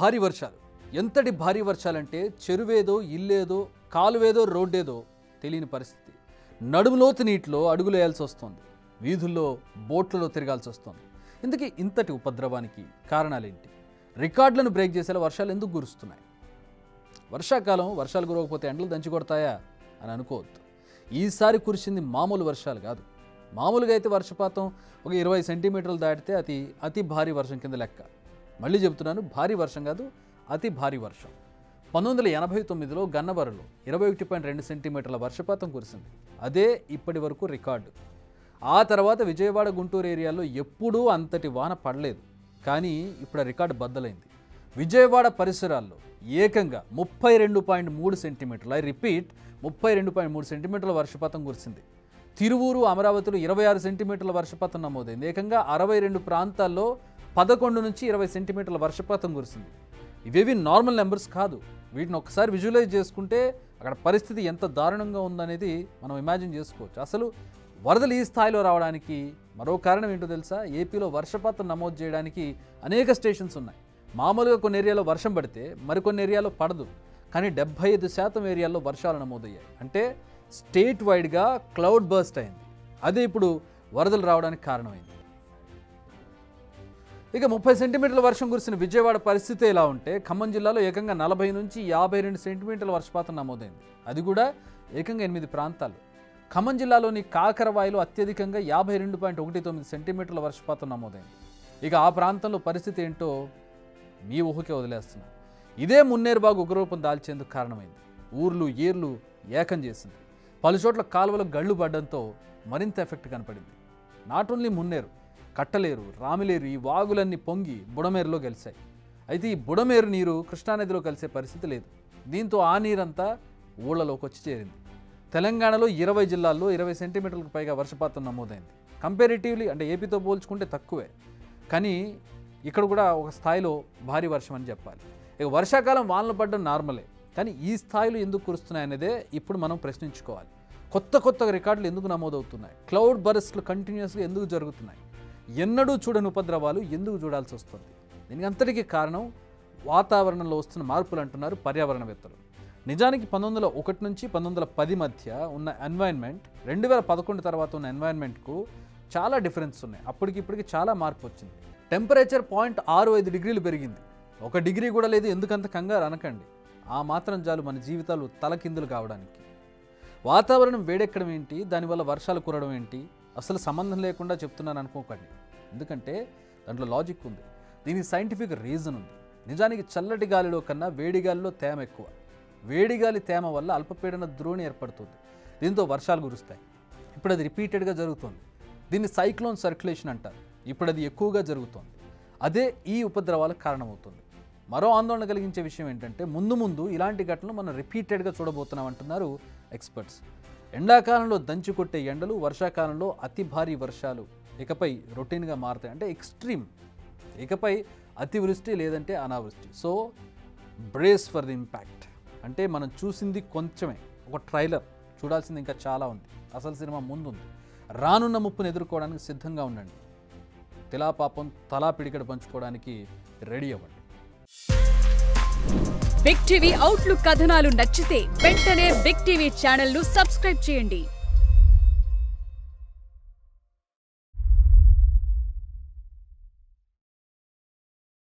భారీ వర్షాలు. ఎంతటి భారీ వర్షాలంటే చెరువేదో ఇల్లేదో కాలువేదో రోడ్డేదో తెలియని పరిస్థితి. నడుములోతు నీటిలో అడుగులు వేయాల్సి వస్తుంది. వీధుల్లో బోట్లలో తిరగాల్సి వస్తుంది. ఇందుకే ఇంతటి ఉపద్రవానికి కారణాలేంటి? రికార్డులను బ్రేక్ చేసేలా వర్షాలు ఎందుకు కురుస్తున్నాయి? వర్షాకాలం వర్షాలు కురవకపోతే ఎండలు దంచి కొడతాయా అని అనుకోవద్దు. ఈసారి కురిసింది మామూలు వర్షాలు కాదు. మామూలుగా అయితే వర్షపాతం ఒక 20 సెంటీమీటర్లు దాటితే అతి భారీ వర్షం కింద లెక్క. మళ్ళీ చెబుతున్నాను, భారీ వర్షం కాదు, అతి భారీ వర్షం. 1989లో గన్నవరంలో 21.2 సెంటీమీటర్ల వర్షపాతం కురిసింది. అదే ఇప్పటి వరకు రికార్డు. ఆ తర్వాత విజయవాడ, గుంటూరు ఏరియాల్లో ఎప్పుడూ అంతటి వాన పడలేదు. కానీ ఇప్పుడు రికార్డు బద్దలైంది. విజయవాడ పరిసరాల్లో ఏకంగా 32.3 సెంటీమీటర్లు, ఐ రిపీట్ 32.3 సెంటీమీటర్ల వర్షపాతం కురిసింది. తిరువూరు, అమరావతిలో 26 సెంటీమీటర్ల వర్షపాతం నమోదైంది. ఏకంగా 62 ప్రాంతాల్లో 11 నుంచి 20 సెంటీమీటర్ల వర్షపాతం కురిసింది. ఇవేవి నార్మల్ నెంబర్స్ కాదు. వీటిని ఒకసారి విజువలైజ్ చేసుకుంటే అక్కడ పరిస్థితి ఎంత దారుణంగా ఉందనేది మనం ఇమాజిన్ చేసుకోవచ్చు. అసలు వరదలు ఈ స్థాయిలో రావడానికి మరో కారణం ఏంటో తెలుసా? ఏపీలో వర్షపాతం నమోదు చేయడానికి అనేక స్టేషన్స్ ఉన్నాయి. మామూలుగా కొన్ని ఏరియాలో వర్షం పడితే మరికొన్ని ఏరియాలో పడదు. కానీ 75% ఏరియాల్లో వర్షాలు నమోదయ్యాయి. అంటే స్టేట్ వైడ్గా క్లౌడ్ బర్స్ట్ అయింది. అదే ఇప్పుడు వరదలు రావడానికి కారణమైంది. ఇక 30 సెంటీమీటర్ల వర్షం కురిసిన విజయవాడ పరిస్థితి ఎలా ఉంటే, ఖమ్మం జిల్లాలో ఏకంగా 40 నుంచి 52 సెంటీమీటర్ల వర్షపాతం నమోదైంది. అది కూడా ఏకంగా 8 ప్రాంతాలు. ఖమ్మం జిల్లాలోని కాకరవాయిలో అత్యధికంగా 52.19 సెంటీమీటర్ల వర్షపాతం నమోదైంది. ఇక ఆ ప్రాంతంలో పరిస్థితి ఏంటో మీ ఊహకే వదిలేస్తున్నాను. ఇదే మున్నేరుబాగు ఉగ్రరూపం దాల్చేందుకు కారణమైంది. ఊర్లు ఏర్లు ఏకం చేసింది. పలుచోట్ల కాలువలు గళ్ళు పడడంతో మరింత ఎఫెక్ట్ కనపడింది. నాట్ ఓన్లీ మున్నేరు, కట్టలేరు, రామిలేరు, ఈ వాగులన్నీ పొంగి బుడమేరులో కలిశాయి. అయితే ఈ బుడమేరు నీరు కృష్ణానదిలో కలిసే పరిస్థితి లేదు. దీంతో ఆ నీరంతా ఊళ్ళలోకి వచ్చి చేరింది. తెలంగాణలో 20 జిల్లాల్లో 20 సెంటీమీటర్లకు పైగా వర్షపాతం నమోదైంది. కంపారిటివ్లీ అంటే ఏపీతో పోల్చుకుంటే తక్కువే. కానీ ఇక్కడ కూడా ఒక స్థాయిలో భారీ వర్షం అని చెప్పాలి. ఇక వర్షాకాలం వానలు పడడం నార్మలే. కానీ ఈ స్థాయిలో ఎందుకు కురుస్తున్నాయనేదే ఇప్పుడు మనం ప్రశ్నించుకోవాలి. కొత్త రికార్డులు ఎందుకు నమోదవుతున్నాయి? క్లౌడ్ బర్స్ట్లు కంటిన్యూస్గా ఎందుకు జరుగుతున్నాయి? ఎన్నడూ చూడని ఉపద్రవాలు ఎందుకు చూడాల్సి వస్తుంది? దీనికి అంతటికీ కారణం వాతావరణంలో వస్తున్న మార్పులు అంటున్నారు పర్యావరణవేత్తలు. నిజానికి 1901 నుంచి 1910 మధ్య ఉన్న ఎన్వైర్న్మెంట్ 2011 తర్వాత ఉన్న ఎన్వైర్న్మెంట్కు చాలా డిఫరెన్స్ ఉన్నాయి. అప్పటికిప్పటికి చాలా మార్పు వచ్చింది. టెంపరేచర్ 0.65 డిగ్రీలు పెరిగింది. 1 డిగ్రీ కూడా లేదు. ఎందుకంత కంగారు అనకండి. ఆ మాత్రం చాలు మన జీవితాలు తలకిందులు కావడానికి. వాతావరణం వేడెక్కడం ఏంటి, దానివల్ల వర్షాలు కురవడం ఏంటి, అసలు సంబంధం లేకుండా చెప్తున్నాను అనుకోకండి. ఎందుకంటే దాంట్లో లాజిక్ ఉంది. దీనికి సైంటిఫిక్ రీజన్ ఉంది. నిజానికి చల్లటి గాలిలో కన్నా వేడి గాలిలో తేమ ఎక్కువ. వేడి గాలి తేమ వల్ల అల్పపీడన ద్రోణి ఏర్పడుతుంది. దీంతో వర్షాలు కురుస్తాయి. ఇప్పుడు అది రిపీటెడ్గా జరుగుతుంది. దీన్ని సైక్లోన్ సర్క్యులేషన్ అంటారు. ఇప్పుడు అది ఎక్కువగా జరుగుతుంది. అదే ఈ ఉపద్రవాలకు కారణమవుతుంది. మరో ఆందోళన కలిగించే విషయం ఏంటంటే ముందు ఇలాంటి ఘటనలు మనం రిపీటెడ్గా చూడబోతున్నాం అంటున్నారు ఎక్స్పర్ట్స్. ఎండాకాలంలో దంచి కొట్టే ఎండలు, వర్షాకాలంలో అతి భారీ వర్షాలు ఇకపై రొటీన్గా మారుతాయి. అంటే ఎక్స్ట్రీమ్. ఇకపై అతివృష్టి లేదంటే అనావృష్టి. So brace for the impact. అంటే మనం చూసింది కొంచెమే, ఒక ట్రైలర్. చూడాల్సింది ఇంకా చాలా ఉంది. అసలు సినిమా ముందుంది. రానున్న ముప్పును ఎదుర్కోవడానికి సిద్ధంగా ఉండండి. తిలా పాపం తలా పిడికడ పంచుకోవడానికి రెడీ అవ్వండి. బిగ్ టీవీ అవుట్లుక్ కథనాలు నచ్చితే వెంటనే బిగ్ టీవీ ఛానల్ ను సబ్స్క్రైబ్ చేయండి.